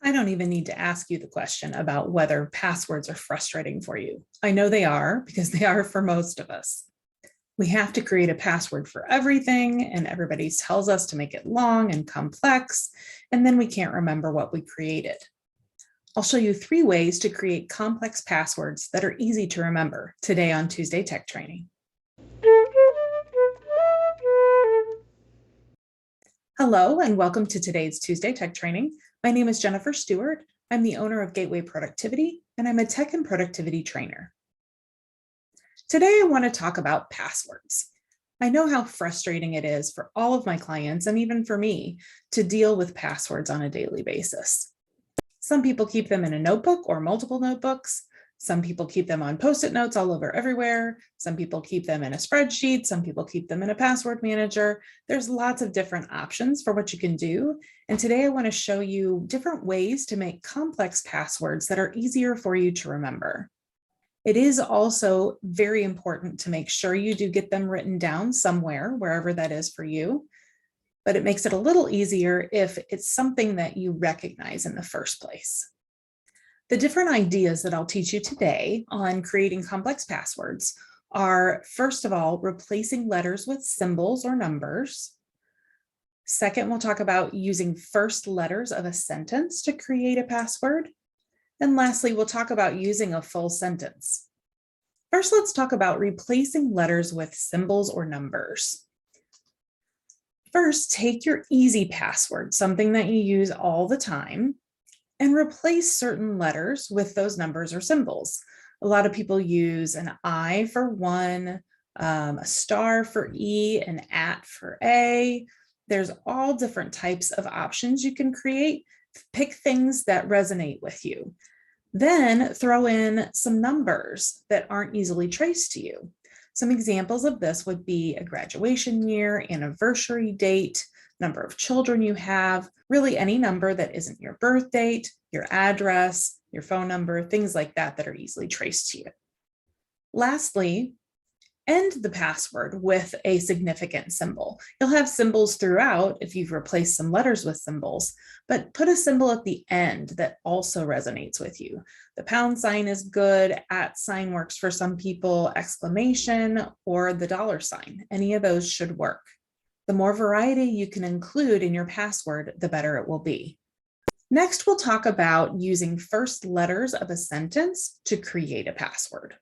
I don't even need to ask you the question about whether passwords are frustrating for you. I know they are because they are for most of us. We have to create a password for everything, and everybody tells us to make it long and complex, and then we can't remember what we created. I'll show you 3 ways to create complex passwords that are easy to remember today on Tuesday Tech Training. Hello, and welcome to today's Tuesday Tech Training. My name is Jennifer Stewart. I'm the owner of Gateway Productivity, and I'm a tech and productivity trainer. Today, I want to talk about passwords. I know how frustrating it is for all of my clients, and even for me, to deal with passwords on a daily basis. Some people keep them in a notebook or multiple notebooks. Some people keep them on Post-it notes all over everywhere. Some people keep them in a spreadsheet. Some people keep them in a password manager. There's lots of different options for what you can do. And today I want to show you different ways to make complex passwords that are easier for you to remember. It is also very important to make sure you do get them written down somewhere, wherever that is for you. But it makes it a little easier if it's something that you recognize in the first place. The different ideas that I'll teach you today on creating complex passwords are, first of all, replacing letters with symbols or numbers. Second, we'll talk about using first letters of a sentence to create a password. And lastly, we'll talk about using a full sentence. First, let's talk about replacing letters with symbols or numbers. First, take your easy password, something that you use all the time, and replace certain letters with those numbers or symbols. A lot of people use an I for 1, a star for E, an at for A. There's all different types of options you can create. Pick things that resonate with you. Then throw in some numbers that aren't easily traced to you. Some examples of this would be a graduation year, anniversary date, number of children you have, really any number that isn't your birth date, your address, your phone number, things like that that are easily traced to you. Lastly, end the password with a significant symbol. You'll have symbols throughout if you've replaced some letters with symbols, but put a symbol at the end that also resonates with you. The pound sign is good, at sign works for some people, exclamation, or the dollar sign. Any of those should work. The more variety you can include in your password, the better it will be. Next, we'll talk about using first letters of a sentence to create a password.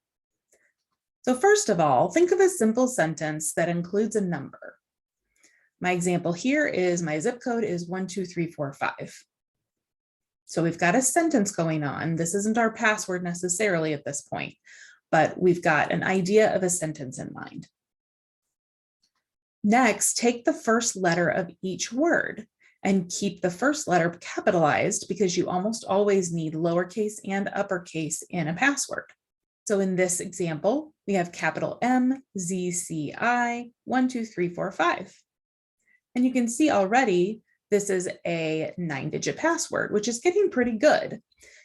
So first of all, think of a simple sentence that includes a number. My example here is my zip code is 12345. So we've got a sentence going on. This isn't our password necessarily at this point, but we've got an idea of a sentence in mind. Next, take the first letter of each word and keep the first letter capitalized because you almost always need lowercase and uppercase in a password. So in this example, we have capital M, Z, C, I, 12345. And you can see already this is a 9-digit password, which is getting pretty good.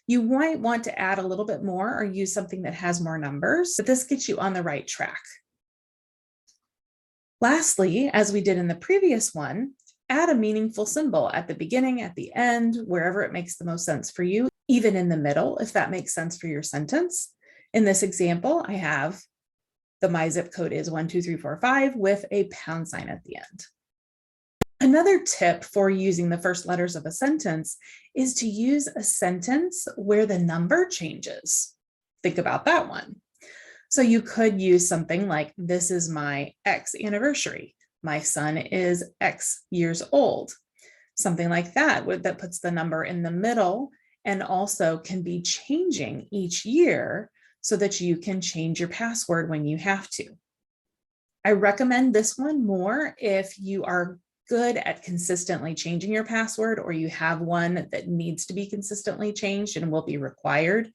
You might want to add a little bit more or use something that has more numbers, but this gets you on the right track. Lastly, as we did in the previous one, add a meaningful symbol at the beginning, at the end, wherever it makes the most sense for you, even in the middle, if that makes sense for your sentence. In this example, I have my zip code is 12345 with a pound sign at the end. Another tip for using the first letters of a sentence is to use a sentence where the number changes. Think about that one. So you could use something like, this is my X anniversary. My son is X years old. Something like that, that puts the number in the middle and also can be changing each year so that you can change your password when you have to. I recommend this one more if you are good at consistently changing your password or you have one that needs to be consistently changed and will be required.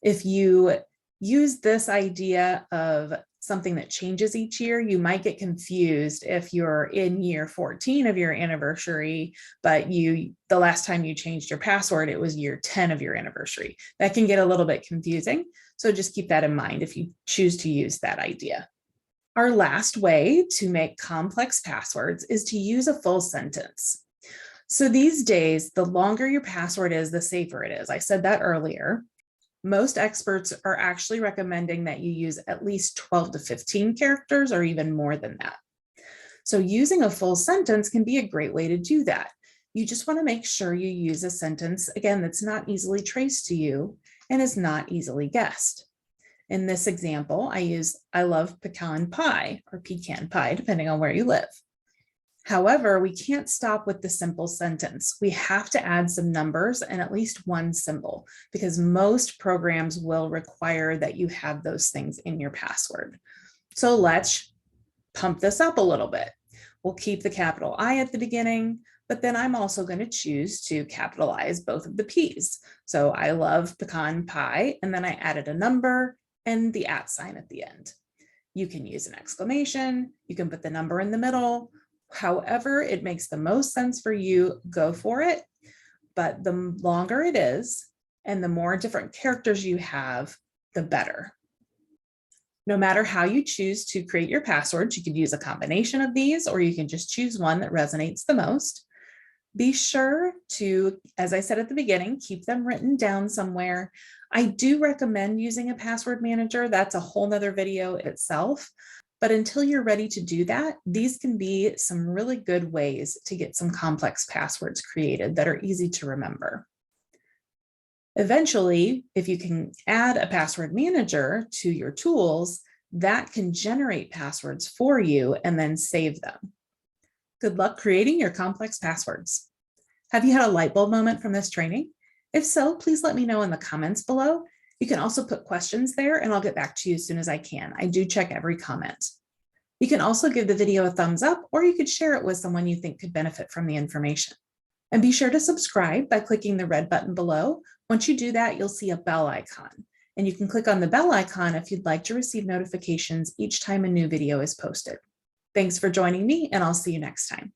If you use this idea of something that changes each year, you might get confused if you're in year 14 of your anniversary, but the last time you changed your password, it was year 10 of your anniversary. That can get a little bit confusing. So just keep that in mind if you choose to use that idea. Our last way to make complex passwords is to use a full sentence. So these days, the longer your password is, the safer it is. I said that earlier. Most experts are actually recommending that you use at least 12 to 15 characters or even more than that. So using a full sentence can be a great way to do that. You just want to make sure you use a sentence, again, that's not easily traced to you and is not easily guessed. In this example, I love pecan pie or pecan pie, depending on where you live. However, we can't stop with the simple sentence. We have to add some numbers and at least one symbol because most programs will require that you have those things in your password. So let's pump this up a little bit. We'll keep the capital I at the beginning, but then I'm also going to choose to capitalize both of the P's. So I love pecan pie, and then I added a number and the @ sign at the end. You can use an exclamation, you can put the number in the middle. However, it makes the most sense for you, go for it. But the longer it is and the more different characters you have, the better. No matter how you choose to create your passwords, you could use a combination of these, or you can just choose one that resonates the most. Be sure to, as I said at the beginning, keep them written down somewhere. I do recommend using a password manager. That's a whole nother video itself. But until you're ready to do that, these can be some really good ways to get some complex passwords created that are easy to remember. Eventually, if you can add a password manager to your tools, that can generate passwords for you and then save them. Good luck creating your complex passwords. Have you had a light bulb moment from this training? If so, please let me know in the comments below. You can also put questions there and I'll get back to you as soon as I can. I do check every comment. You can also give the video a thumbs up, or you could share it with someone you think could benefit from the information. And be sure to subscribe by clicking the red button below. Once you do that, you'll see a bell icon. And you can click on the bell icon if you'd like to receive notifications each time a new video is posted. Thanks for joining me, and I'll see you next time.